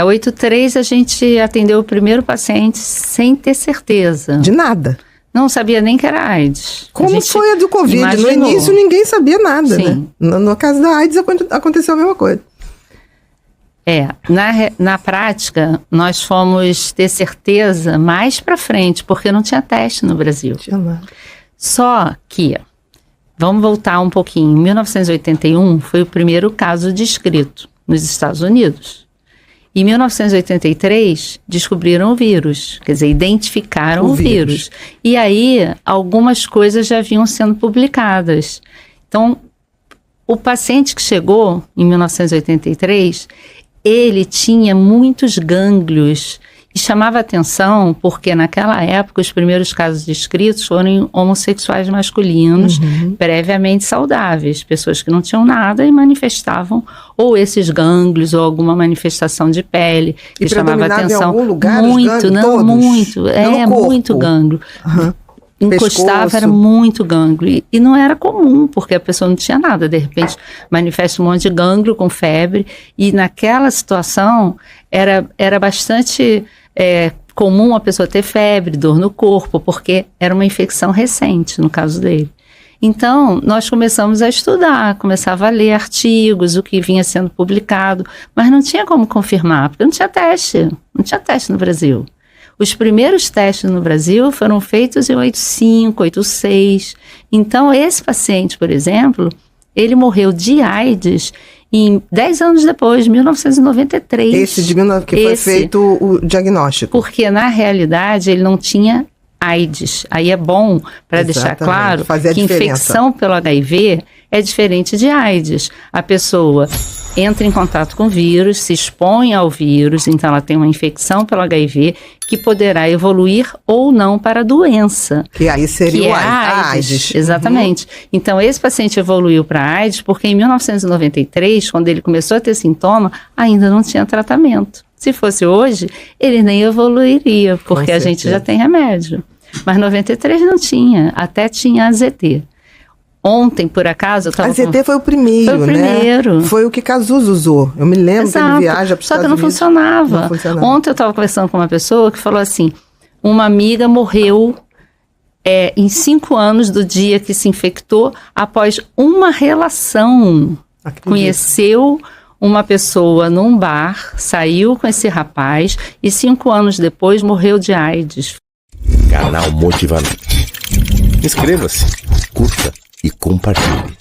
A 83 a gente atendeu o primeiro paciente sem ter certeza. De nada. Não sabia nem que era AIDS. Como foi a do Covid? Imaginou. No início ninguém sabia nada, Sim. né? No caso da AIDS aconteceu a mesma coisa. Na prática, nós fomos ter certeza mais para frente, porque não tinha teste no Brasil. Tinha nada. Só que, vamos voltar um pouquinho, em 1981 foi o primeiro caso descrito nos Estados Unidos. Em 1983, descobriram o vírus, quer dizer, identificaram o vírus. E aí, algumas coisas já vinham sendo publicadas. Então, o paciente que chegou em 1983, ele tinha muitos gânglios e chamava atenção porque naquela época os primeiros casos descritos foram em homossexuais masculinos previamente saudáveis, pessoas que não tinham nada e manifestavam ou esses gânglios ou alguma manifestação de pele que chamava atenção. Em algum lugar, muito, não, todos? Muito, muito gânglio. Encostava, pescoço. era muito gânglio. E não era comum, porque a pessoa não tinha nada. De repente, manifesta um monte de gânglio com febre. E naquela situação, era bastante comum a pessoa ter febre, dor no corpo, porque era uma infecção recente, no caso dele. Então, nós começamos a estudar, começava a ler artigos, o que vinha sendo publicado, mas não tinha como confirmar, porque não tinha teste no Brasil. Os primeiros testes no Brasil foram feitos em 85, 86. Então, esse paciente, por exemplo, ele morreu de AIDS em 10 anos depois, 1993. Esse foi feito o diagnóstico. Porque, na realidade, ele não tinha AIDS. Aí é bom para deixar claro que infecção pelo HIV é diferente de AIDS. A pessoa entra em contato com o vírus, se expõe ao vírus, então ela tem uma infecção pelo HIV que poderá evoluir ou não para a doença. Que aí seria a AIDS. Exatamente. Então, esse paciente evoluiu para a AIDS porque em 1993, quando ele começou a ter sintoma, ainda não tinha tratamento. Se fosse hoje, ele nem evoluiria, porque a gente já tem remédio. Mas em 93 não tinha, até tinha AZT. Ontem, por acaso, eu estava... AZT foi o primeiro, Foi o primeiro. Né? Foi o que Cazuza usou. Eu me lembro que ele viaja para os Estados Unidos. Só que não funcionava. Ontem eu estava conversando com uma pessoa que falou assim, uma amiga morreu em 5 anos do dia que se infectou após uma relação. Acredito. Conheceu uma pessoa num bar, saiu com esse rapaz e 5 anos depois morreu de AIDS. Canal Motivamente. Inscreva-se, curta e compartilhe.